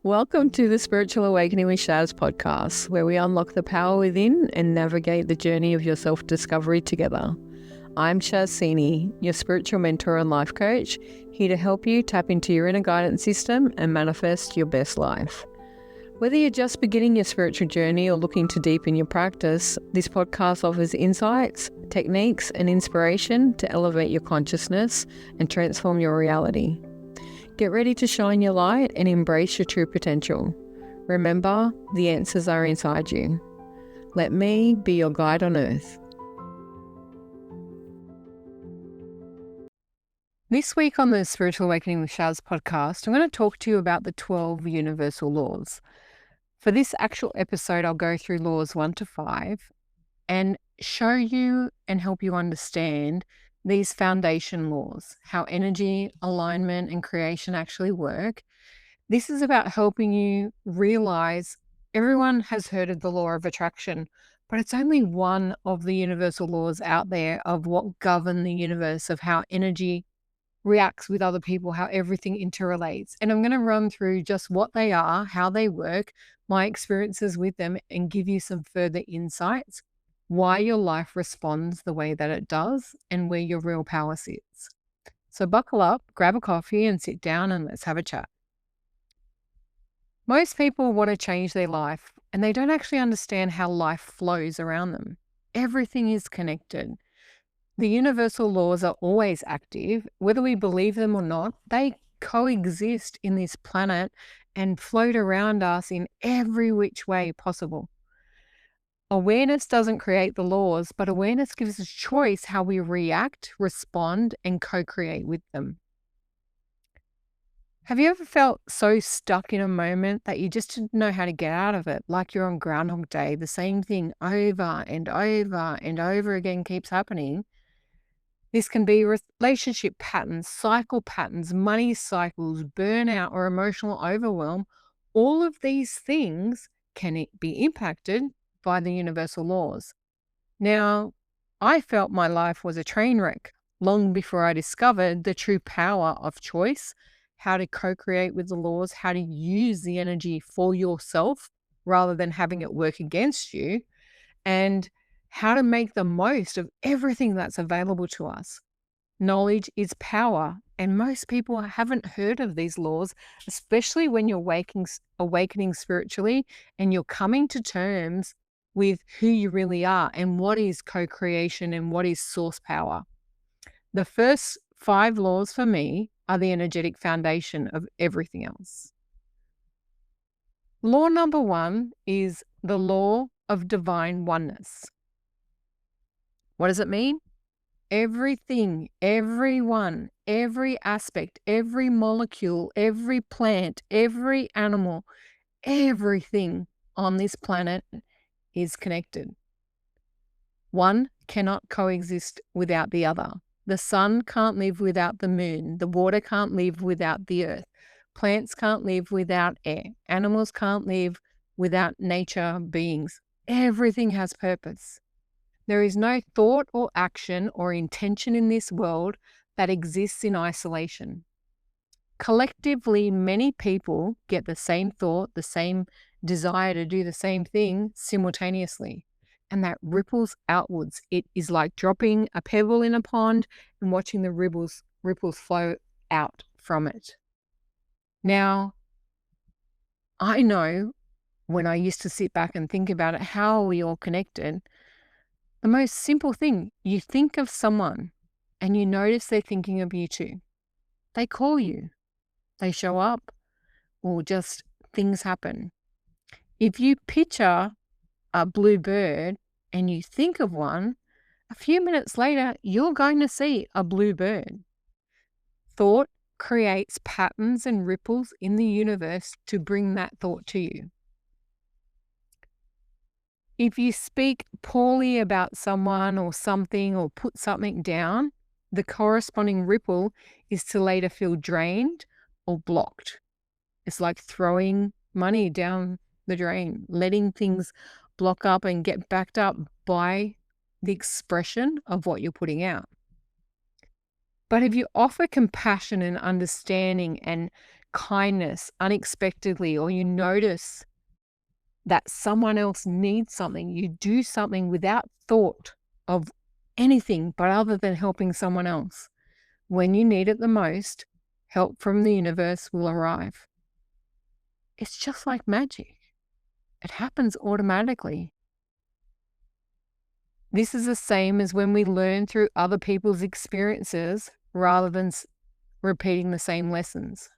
Welcome to the Spiritual Awakening with Shaz podcast, where we unlock the power within and navigate the journey of your self-discovery together. I'm Shaz, your spiritual mentor and life coach, here to help you tap into your inner guidance system and manifest your best life. Whether you're just beginning your spiritual journey or looking to deepen your practice, this podcast offers insights, techniques, and inspiration to elevate your consciousness and transform your reality. Get ready to shine your light and embrace your true potential. Remember, the answers are inside you. Let me be your guide on earth. This week on the Spiritual Awakening with Shaz podcast, I'm going to talk to you about the 12 universal laws. For this actual episode, I'll go through laws 1 to 5 and show you and help you understand these foundation laws, how energy, alignment, and creation actually work. This is about helping you realize everyone has heard of the law of attraction, but it's only one of the universal laws out there of what govern the universe, of how energy reacts with other people, how everything interrelates. And I'm going to run through just what they are, how they work, my experiences with them, and give you some further insights, why your life responds the way that it does, and where your real power sits. So buckle up, grab a coffee, and sit down and let's have a chat. Most people want to change their life, and they don't actually understand how life flows around them. Everything is connected. The universal laws are always active. Whether we believe them or not, they coexist in this planet and float around us in every which way possible. Awareness doesn't create the laws, but awareness gives us choice how we react, respond, and co-create with them. Have you ever felt so stuck in a moment that you just didn't know how to get out of it? Like you're on Groundhog Day, the same thing over and over and over again keeps happening. This can be relationship patterns, cycle patterns, money cycles, burnout, or emotional overwhelm. All of these things can be impacted by the universal laws. Now, I felt my life was a train wreck long before I discovered the true power of choice, how to co-create with the laws, how to use the energy for yourself rather than having it work against you, and how to make the most of everything that's available to us. Knowledge is power, and most people haven't heard of these laws, especially when you're awakening spiritually and you're coming to terms with who you really are and what is co-creation and what is source power. The first 5 laws for me are the energetic foundation of everything else. Law number 1 is the law of divine oneness. What does it mean? Everything, everyone, every aspect, every molecule, every plant, every animal, everything on this planet is connected. One cannot coexist without the other. The sun can't live without the moon. The water can't live without the earth. Plants can't live without air. Animals can't live without nature beings. Everything has purpose. There is no thought or action or intention in this world that exists in isolation. Collectively, many people get the same thought, the same desire to do the same thing simultaneously, and that ripples outwards. It is like dropping a pebble in a pond and watching the ripples flow out from it. Now, I know when I used to sit back and think about it, how are we all connected? The most simple thing, you think of someone and you notice they're thinking of you too. They call you, they show up, or just things happen. If you picture a blue bird and you think of one, a few minutes later, you're going to see a blue bird. Thought creates patterns and ripples in the universe to bring that thought to you. If you speak poorly about someone or something or put something down, the corresponding ripple is to later feel drained or blocked. It's like throwing money down the drain, letting things block up and get backed up by the expression of what you're putting out. But if you offer compassion and understanding and kindness unexpectedly, or you notice that someone else needs something, you do something without thought of anything but other than helping someone else. When you need it the most, help from the universe will arrive. It's just like magic. It happens automatically. This is the same as when we learn through other people's experiences rather than repeating the same lessons.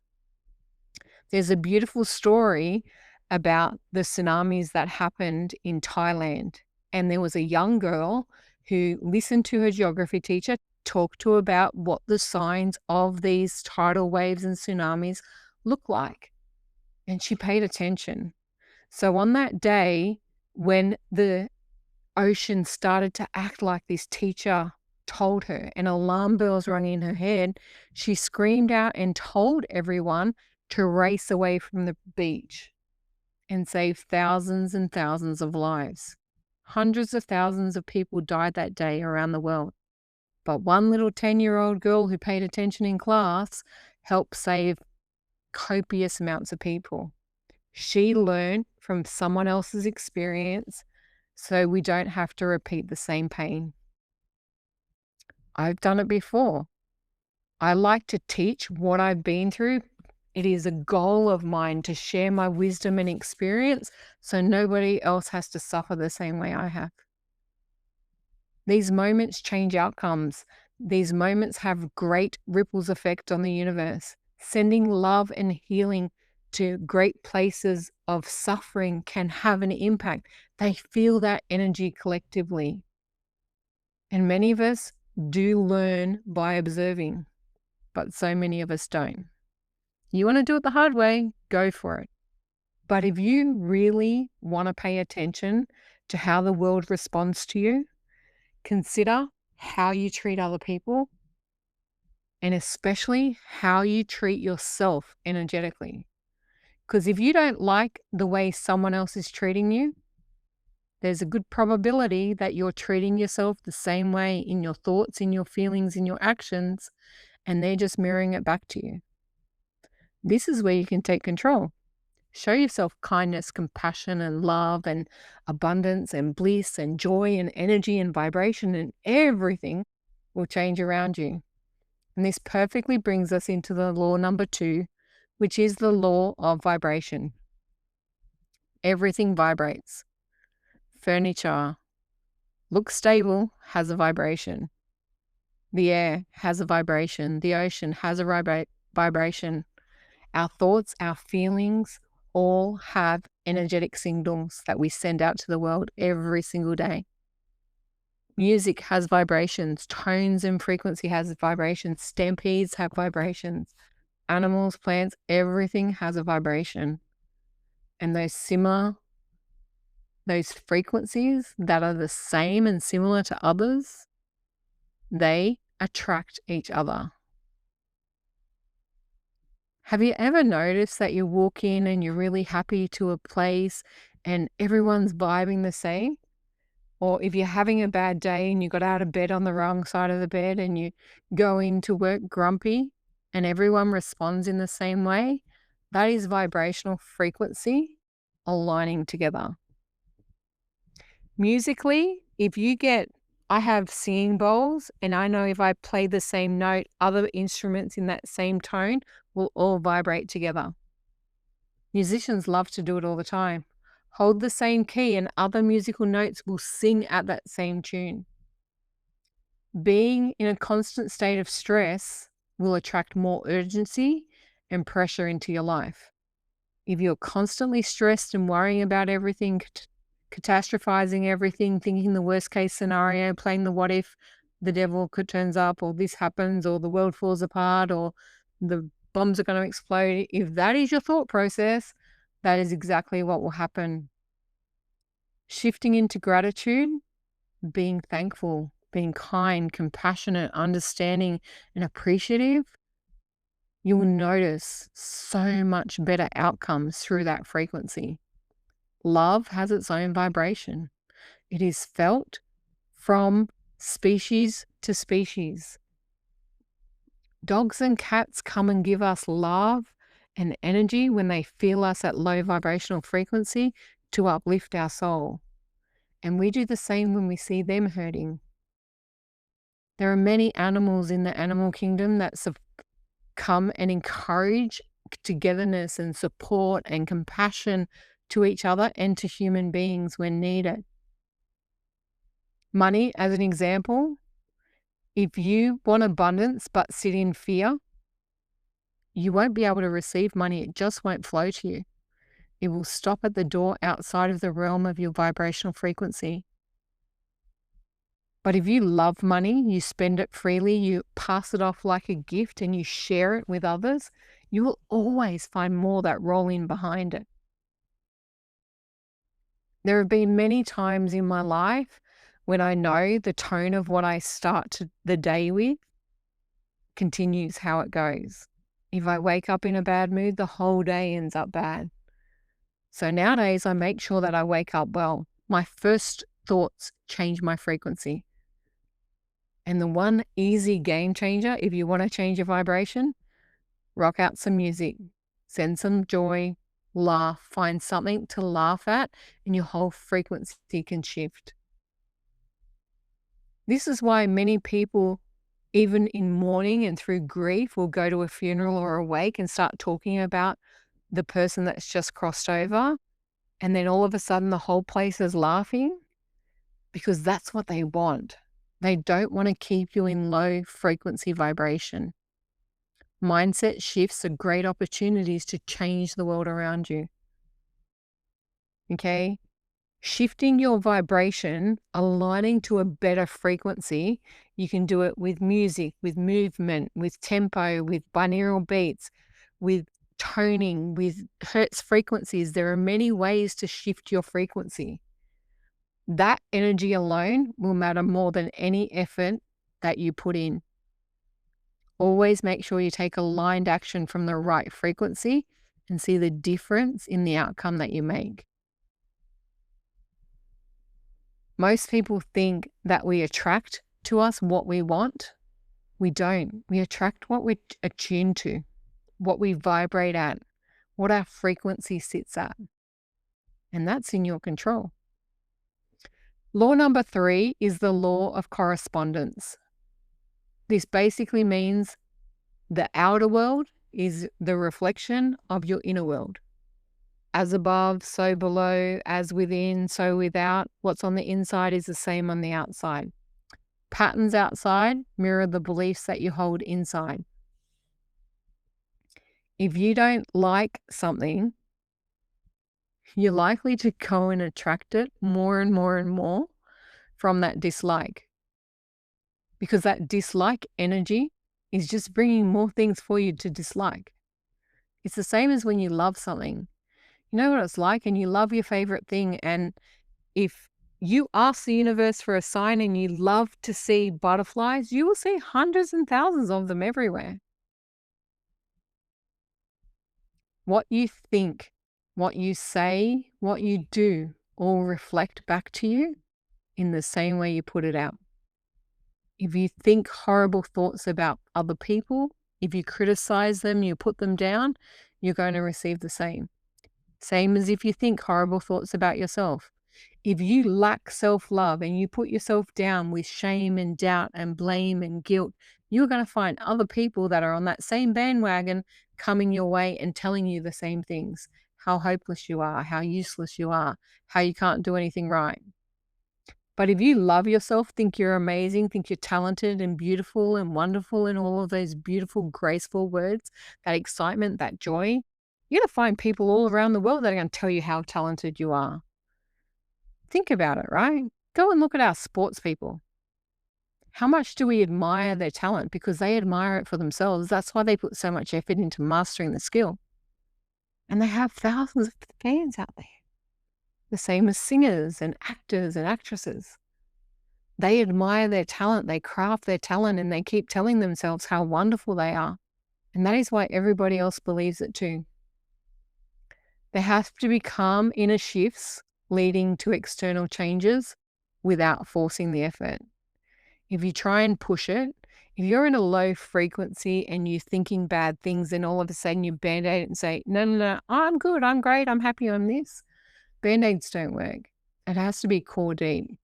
There's a beautiful story about the tsunamis that happened in Thailand. And there was a young girl who listened to her geography teacher talk to her about what the signs of these tidal waves and tsunamis look like. And she paid attention. So on that day, when the ocean started to act like this teacher told her and alarm bells rang in her head, she screamed out and told everyone to race away from the beach and save thousands and thousands of lives. Hundreds of thousands of people died that day around the world. But one little 10-year-old girl who paid attention in class helped save copious amounts of people. She learned from someone else's experience, so we don't have to repeat the same pain. I've done it before. I like to teach what I've been through. It is a goal of mine to share my wisdom and experience so nobody else has to suffer the same way I have. These moments change outcomes. These moments have great ripples effect on the universe. Sending love and healing to great places of suffering can have an impact. They feel that energy collectively. And many of us do learn by observing, but so many of us don't. You want to do it the hard way, go for it. But if you really want to pay attention to how the world responds to you, consider how you treat other people, and especially how you treat yourself energetically. Because if you don't like the way someone else is treating you, there's a good probability that you're treating yourself the same way in your thoughts, in your feelings, in your actions, and they're just mirroring it back to you. This is where you can take control. Show yourself kindness, compassion, and love, and abundance, and bliss, and joy, and energy, and vibration, and everything will change around you. And this perfectly brings us into the law number 2, which is the law of vibration. Everything vibrates. Furniture looks stable, has a vibration. The air has a vibration. The ocean has a vibration. Our thoughts, our feelings, all have energetic signals that we send out to the world every single day. Music has vibrations. Tones and frequency has vibrations. Stampedes have vibrations. Animals, plants, everything has a vibration. And those frequencies that are the same and similar to others, they attract each other. Have you ever noticed that you walk in and you're really happy to a place and everyone's vibing the same? Or if you're having a bad day and you got out of bed on the wrong side of the bed and you go into work grumpy and everyone responds in the same way, that is vibrational frequency aligning together. Musically, I have singing bowls, and I know if I play the same note, other instruments in that same tone will all vibrate together. Musicians love to do it all the time. Hold the same key and other musical notes will sing at that same tune. Being in a constant state of stress will attract more urgency and pressure into your life. If you're constantly stressed and worrying about everything, catastrophizing everything, thinking the worst case scenario, playing the what if the devil turns up, or this happens, or the world falls apart, or the bombs are going to explode. If that is your thought process, that is exactly what will happen. Shifting into gratitude, being thankful, being kind, compassionate, understanding, and appreciative, you will notice so much better outcomes through that frequency. Love has its own vibration. It is felt from species to species. Dogs and cats come and give us love and energy when they feel us at low vibrational frequency to uplift our soul. And we do the same when we see them hurting. There are many animals in the animal kingdom that come and encourage togetherness and support and compassion to each other and to human beings when needed. Money, as an example, if you want abundance but sit in fear, you won't be able to receive money. It just won't flow to you. It will stop at the door outside of the realm of your vibrational frequency. But if you love money, you spend it freely, you pass it off like a gift and you share it with others, you will always find more that roll in behind it. There have been many times in my life when I know the tone of what I start the day with continues how it goes. If I wake up in a bad mood, the whole day ends up bad. So nowadays I make sure that I wake up well. My first thoughts change my frequency. And the one easy game changer, if you want to change your vibration, rock out some music, send some joy, laugh, find something to laugh at, and your whole frequency can shift. This is why many people, even in mourning and through grief, will go to a funeral or a wake and start talking about the person that's just crossed over. And then all of a sudden the whole place is laughing because that's what they want. They don't want to keep you in low frequency vibration. Mindset shifts are great opportunities to change the world around you. Okay? Shifting your vibration, aligning to a better frequency, you can do it with music, with movement, with tempo, with binaural beats, with toning, with hertz frequencies. There are many ways to shift your frequency. That energy alone will matter more than any effort that you put in. Always make sure you take aligned action from the right frequency and see the difference in the outcome that you make. Most people think that we attract to us what we want. We don't. We attract what we're attuned to, what we vibrate at, what our frequency sits at. And that's in your control. Law number 3 is the law of correspondence. This basically means the outer world is the reflection of your inner world. As above, so below, as within, so without. What's on the inside is the same on the outside. Patterns outside mirror the beliefs that you hold inside. If you don't like something, you're likely to go and attract it more and more and more from that dislike. Because that dislike energy is just bringing more things for you to dislike. It's the same as when you love something. You know what it's like, and you love your favorite thing. And if you ask the universe for a sign and you love to see butterflies, you will see hundreds and thousands of them everywhere. What you think, what you say, what you do all reflect back to you in the same way you put it out. If you think horrible thoughts about other people, if you criticize them, you put them down, you're going to receive the same. Same as if you think horrible thoughts about yourself. If you lack self-love and you put yourself down with shame and doubt and blame and guilt, you're going to find other people that are on that same bandwagon coming your way and telling you the same things. How hopeless you are, how useless you are, how you can't do anything right. But if you love yourself, think you're amazing, think you're talented and beautiful and wonderful and all of those beautiful, graceful words, that excitement, that joy, you're going to find people all around the world that are going to tell you how talented you are. Think about it, right? Go and look at our sports people. How much do we admire their talent? Because they admire it for themselves. That's why they put so much effort into mastering the skill. And they have thousands of fans out there. The same as singers and actors and actresses. They admire their talent, they craft their talent, and they keep telling themselves how wonderful they are. And that is why everybody else believes it too. There has to be calm inner shifts leading to external changes without forcing the effort. If you try and push it, If you're in a low frequency and you're thinking bad things, then all of a sudden you band-aid it and say, no, no, no, I'm good, I'm great, I'm happy, I'm this. Band-aids don't work. It has to be core deep.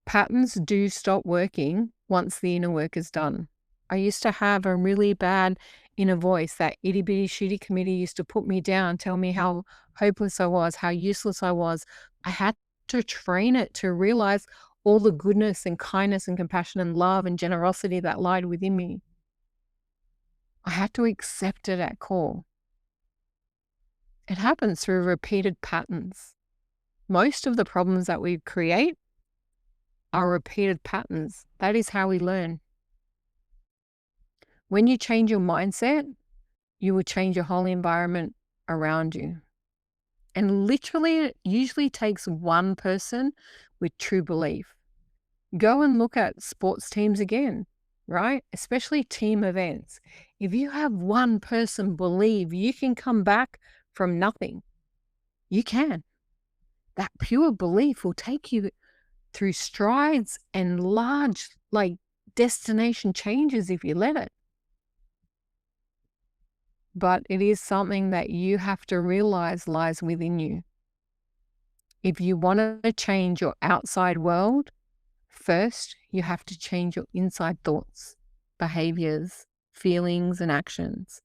Patterns do stop working once the inner work is done. I used to have a really bad inner voice. That itty bitty shitty committee used to put me down, tell me how hopeless I was, how useless I was. I had to train it to realize all the goodness and kindness and compassion and love and generosity that lied within me. I had to accept it at core. It happens through repeated patterns. Most of the problems that we create are repeated patterns. That is how we learn. When you change your mindset, you will change your whole environment around you. And literally, it usually takes one person with true belief. Go and look at sports teams again, right? Especially team events. If you have one person believe you can come back from nothing, you can. That pure belief will take you through strides and large, destination changes if you let it. But it is something that you have to realize lies within you. If you want to change your outside world, first you have to change your inside thoughts, behaviors, feelings, and actions.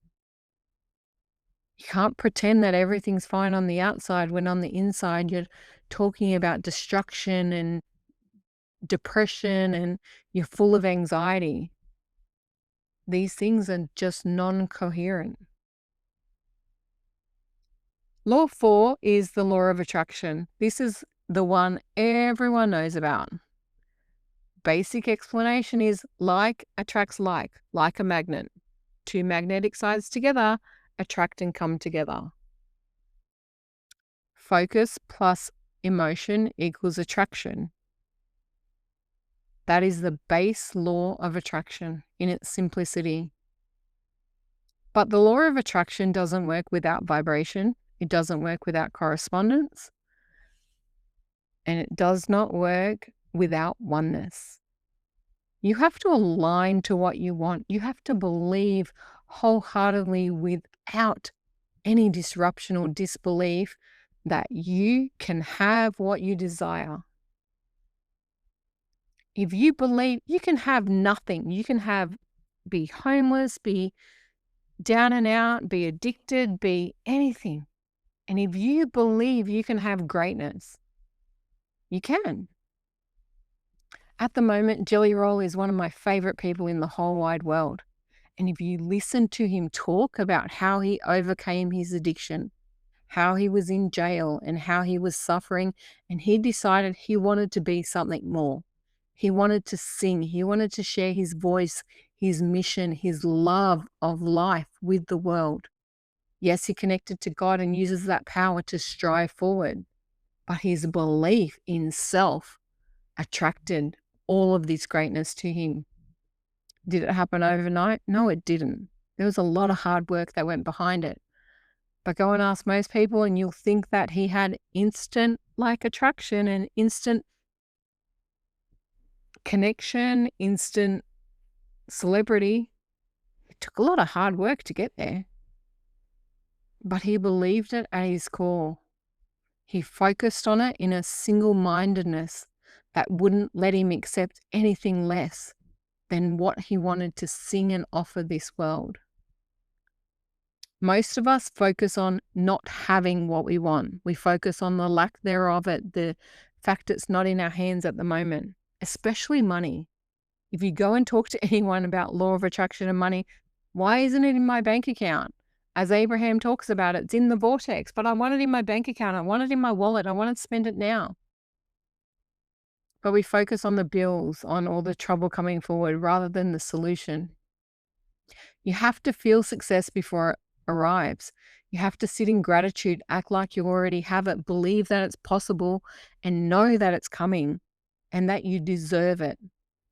You can't pretend that everything's fine on the outside when on the inside you're talking about destruction and depression and you're full of anxiety. These things are just non-coherent. Law 4 is the law of attraction. This is the one everyone knows about. Basic explanation is like attracts like a magnet. Two magnetic sides together attract and come together. Focus plus emotion equals attraction. That is the base law of attraction in its simplicity. But the law of attraction doesn't work without vibration. It doesn't work without correspondence. And it does not work without oneness. You have to align to what you want. You have to believe wholeheartedly without any disruption or disbelief that you can have what you desire. If you believe you can have nothing, you can be homeless, be down and out, be addicted, be anything. And if you believe you can have greatness, you can. At the moment, Jelly Roll is one of my favorite people in the whole wide world. And if you listen to him talk about how he overcame his addiction, how he was in jail and how he was suffering, and he decided he wanted to be something more. He wanted to sing. He wanted to share his voice, his mission, his love of life with the world. Yes, he connected to God and uses that power to strive forward. But his belief in self attracted all of this greatness to him. Did it happen overnight? No, it didn't. There was a lot of hard work that went behind it. But go and ask most people and you'll think that he had instant attraction and instant connection, instant celebrity. It took a lot of hard work to get there. But he believed it at his core. He focused on it in a single-mindedness that wouldn't let him accept anything less than what he wanted to sing and offer this world. Most of us focus on not having what we want. We focus on the lack thereof, the fact it's not in our hands at the moment, especially money. If you go and talk to anyone about law of attraction and money, why isn't it in my bank account? As Abraham talks about, it's in the vortex, but I want it in my bank account. I want it in my wallet. I want to spend it now. But we focus on the bills, on all the trouble coming forward rather than the solution. You have to feel success before it arrives. You have to sit in gratitude, act like you already have it, believe that it's possible, and know that it's coming and that you deserve it.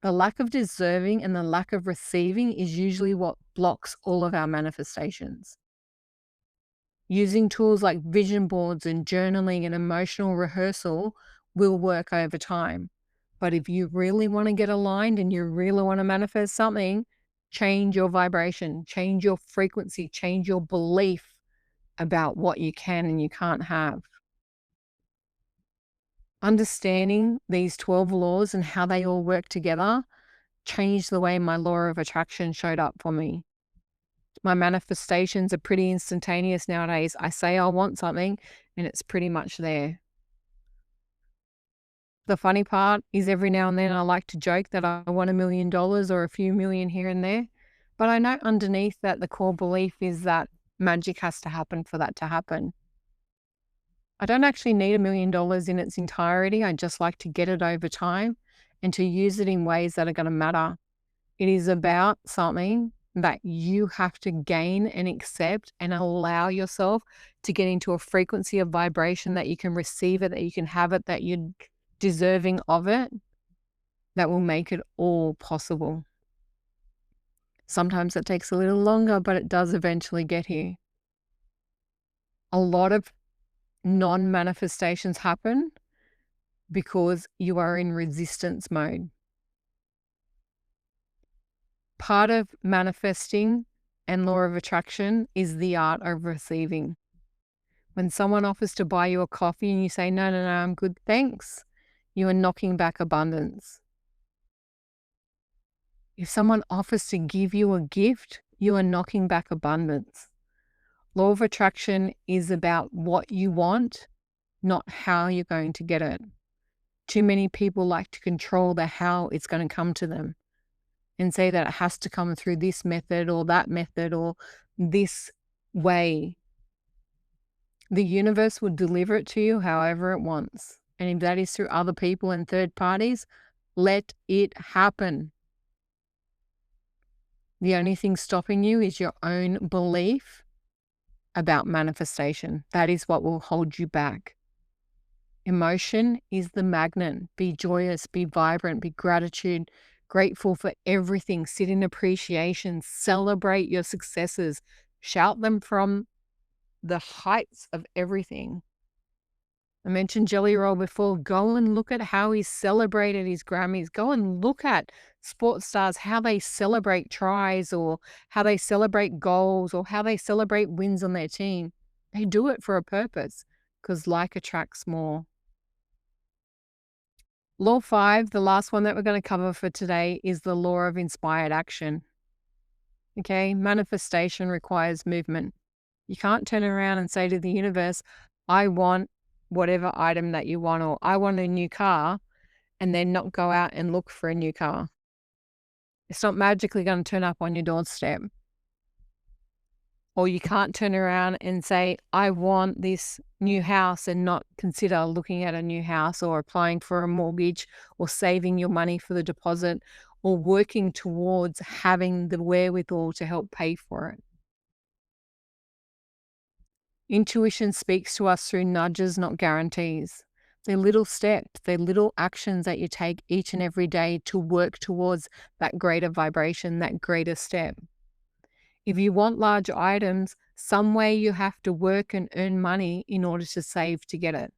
The lack of deserving and the lack of receiving is usually what blocks all of our manifestations. Using tools like vision boards and journaling and emotional rehearsal will work over time. But if you really want to get aligned and you really want to manifest something, change your vibration, change your frequency, change your belief about what you can and you can't have. Understanding these 12 laws and how they all work together changed the way my law of attraction showed up for me. My manifestations are pretty instantaneous nowadays. I say I want something and it's pretty much there. The funny part is every now and then I like to joke that I want $1 million or a few million here and there. But I know underneath that the core belief is that magic has to happen for that to happen. I don't actually need $1 million in its entirety. I just like to get it over time and to use it in ways that are going to matter. It is about something that you have to gain and accept and allow yourself to get into a frequency of vibration that you can receive it, that you can have it, that you're deserving of it, that will make it all possible. Sometimes it takes a little longer, but it does eventually get here. A lot of non-manifestations happen because you are in resistance mode. Part of manifesting and law of attraction is the art of receiving. When someone offers to buy you a coffee and you say, no, I'm good, thanks, you are knocking back abundance. If someone offers to give you a gift, you are knocking back abundance. Law of attraction is about what you want, not how you're going to get it. Too many people like to control the how it's going to come to them and say that it has to come through this method or that method or this way. The universe will deliver it to you however it wants. And if that is through other people and third parties, let it happen. The only thing stopping you is your own belief about manifestation. That is what will hold you back. Emotion is the magnet. Be joyous, be vibrant, be grateful for everything. Sit in appreciation, celebrate your successes, shout them from the heights of everything. I mentioned Jelly Roll before. Go and look at how he celebrated his Grammys. Go and look at sports stars, how they celebrate tries or how they celebrate goals or how they celebrate wins on their team. They do it for a purpose because like attracts more. Law 5, the last one that we're going to cover for today, is the law of inspired action. Okay, manifestation requires movement. You can't turn around and say to the universe, I want whatever item that you want, or I want a new car, and then not go out and look for a new car. It's not magically going to turn up on your doorstep. Or you can't turn around and say, I want this new house and not consider looking at a new house or applying for a mortgage or saving your money for the deposit or working towards having the wherewithal to help pay for it. Intuition speaks to us through nudges, not guarantees. They're little steps, they're little actions that you take each and every day to work towards that greater vibration, that greater step. If you want large items, some way you have to work and earn money in order to save to get it.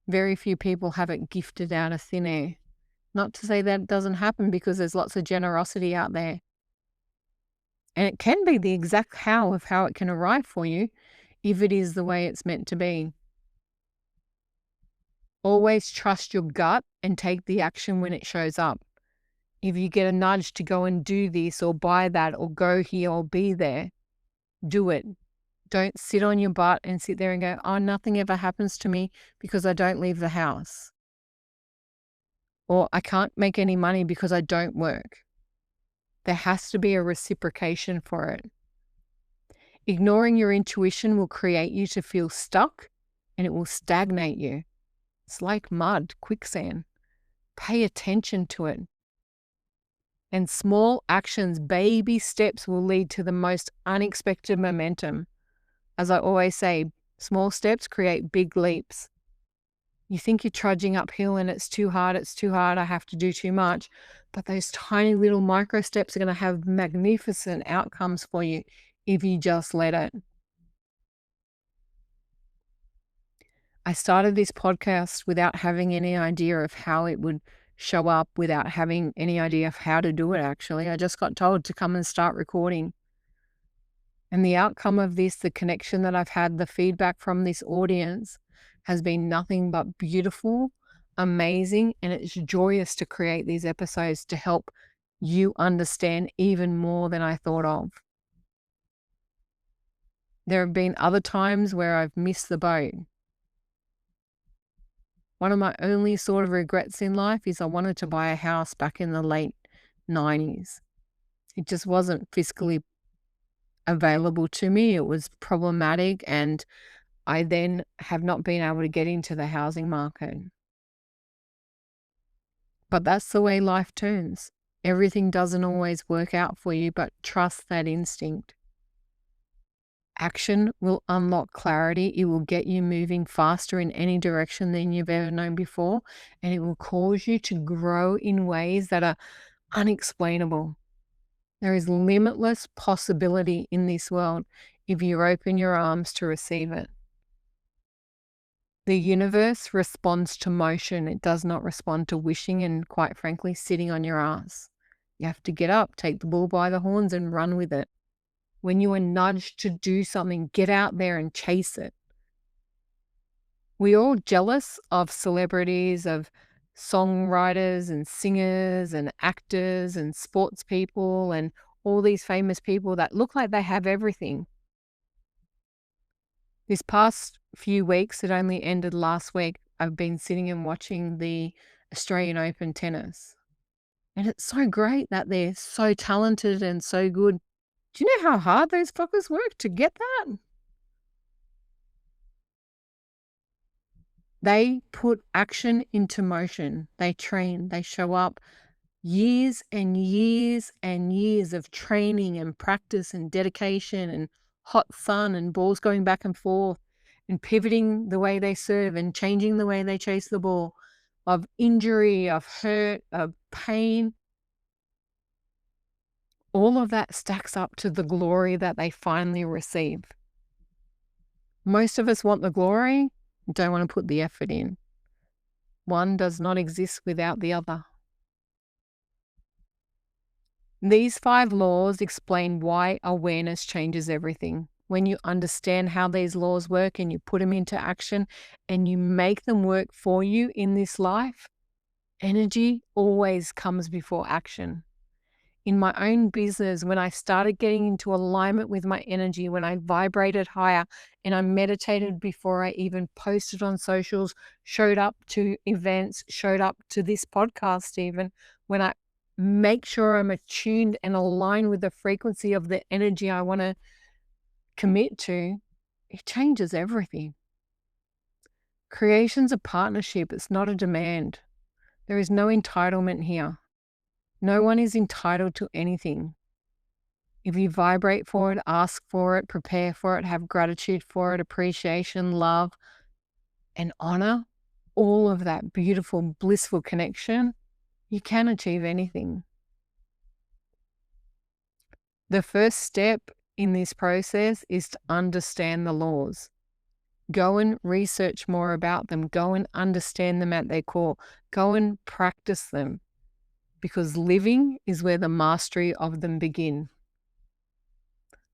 Very few people have it gifted out of thin air. Not to say that it doesn't happen, because there's lots of generosity out there. And it can be the exact how of how it can arrive for you if it is the way it's meant to be. Always trust your gut and take the action when it shows up. If you get a nudge to go and do this or buy that or go here or be there, do it. Don't sit on your butt and sit there and go, oh, nothing ever happens to me because I don't leave the house. Or I can't make any money because I don't work. There has to be a reciprocation for it. Ignoring your intuition will create you to feel stuck and it will stagnate you. It's like mud, quicksand. Pay attention to it. And small actions, baby steps, will lead to the most unexpected momentum. As I always say, small steps create big leaps. You think you're trudging uphill and it's too hard, I have to do too much. But those tiny little micro steps are going to have magnificent outcomes for you if you just let it. I started this podcast without having any idea of how it would show up, without having any idea of how to do it, actually. I just got told to come and start recording. And the outcome of this, the connection that I've had, the feedback from this audience has been nothing but beautiful, amazing, and it's joyous to create these episodes to help you understand even more than I thought of. There have been other times where I've missed the boat. One of my only sort of regrets in life is I wanted to buy a house back in the late 90s. It just wasn't fiscally available to me. It was problematic, and I then have not been able to get into the housing market. But that's the way life turns. Everything doesn't always work out for you, but trust that instinct. Action will unlock clarity. It will get you moving faster in any direction than you've ever known before, and it will cause you to grow in ways that are unexplainable. There is limitless possibility in this world if you open your arms to receive it. The universe responds to motion. It does not respond to wishing and, quite frankly, sitting on your ass. You have to get up, take the bull by the horns, and run with it. When you are nudged to do something, get out there and chase it. We're all jealous of celebrities, of songwriters and singers and actors and sports people and all these famous people that look like they have everything. This past few weeks, it only ended last week, I've been sitting and watching the Australian Open tennis. And it's so great that they're so talented and so good. Do you know how hard those fuckers work to get that? They put action into motion. They train, they show up. Years and years and years of training and practice and dedication and hot sun and balls going back and forth and pivoting the way they serve and changing the way they chase the ball, of injury, of hurt, of pain. All of that stacks up to the glory that they finally receive. Most of us want the glory, don't want to put the effort in. One does not exist without the other. These 5 laws explain why awareness changes everything. When you understand how these laws work and you put them into action and you make them work for you in this life, energy always comes before action. In my own business, when I started getting into alignment with my energy, when I vibrated higher and I meditated before I even posted on socials, showed up to events, showed up to this podcast even, when I make sure I'm attuned and aligned with the frequency of the energy I want to commit to, it changes everything. Creation's a partnership. It's not a demand. There is no entitlement here. No one is entitled to anything. If you vibrate for it, ask for it, prepare for it, have gratitude for it, appreciation, love, and honor, all of that beautiful, blissful connection, you can achieve anything. The first step in this process is to understand the laws. Go and research more about them. Go and understand them at their core. Go and practice them, because living is where the mastery of them begin.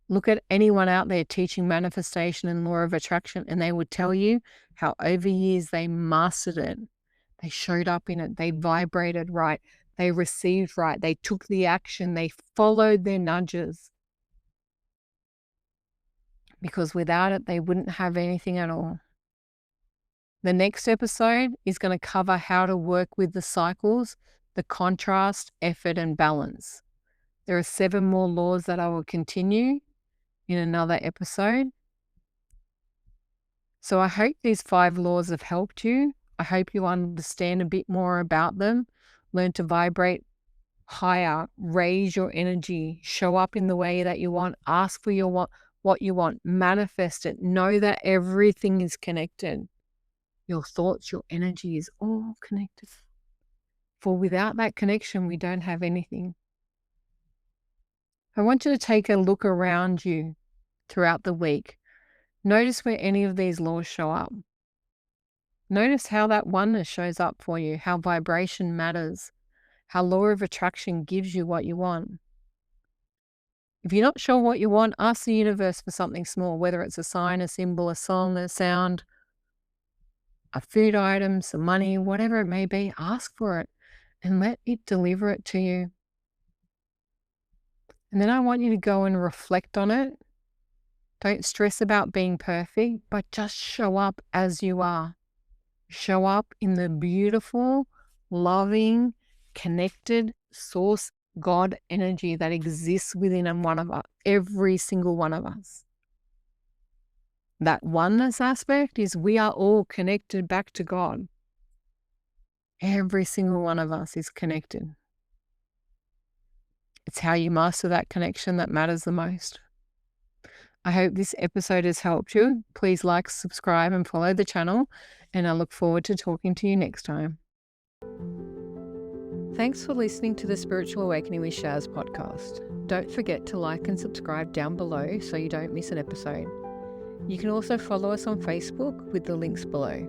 Look at anyone out there teaching manifestation and law of attraction, and they would tell you how over years they mastered it. They showed up in it. They vibrated right. They received right. They took the action. They followed their nudges. Because without it, they wouldn't have anything at all. The next episode is going to cover how to work with the cycles, the contrast, effort, and balance. There are 7 more laws that I will continue in another episode. So I hope these 5 laws have helped you. I hope you understand a bit more about them, learn to vibrate higher, raise your energy, show up in the way that you want, ask for what you want, manifest it, know that everything is connected. Your thoughts, your energy is all connected. For without that connection, we don't have anything. I want you to take a look around you throughout the week. Notice where any of these laws show up. Notice how that oneness shows up for you, how vibration matters, how law of attraction gives you what you want. If you're not sure what you want, ask the universe for something small, whether it's a sign, a symbol, a song, a sound, a food item, some money, whatever it may be. Ask for it and let it deliver it to you. And then I want you to go and reflect on it. Don't stress about being perfect, but just show up as you are. Show up in the beautiful, loving, connected source God energy that exists within one of us, every single one of us. That oneness aspect is we are all connected back to God. Every single one of us is connected. It's how you master that connection that matters the most. I hope this episode has helped you. Please like, subscribe, and follow the channel, and I look forward to talking to you next time. Thanks for listening to the Spiritual Awakening with Shaz podcast. Don't forget to like and subscribe down below so you don't miss an episode. You can also follow us on Facebook with the links below.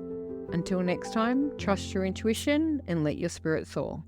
Until next time, trust your intuition and let your spirit soar.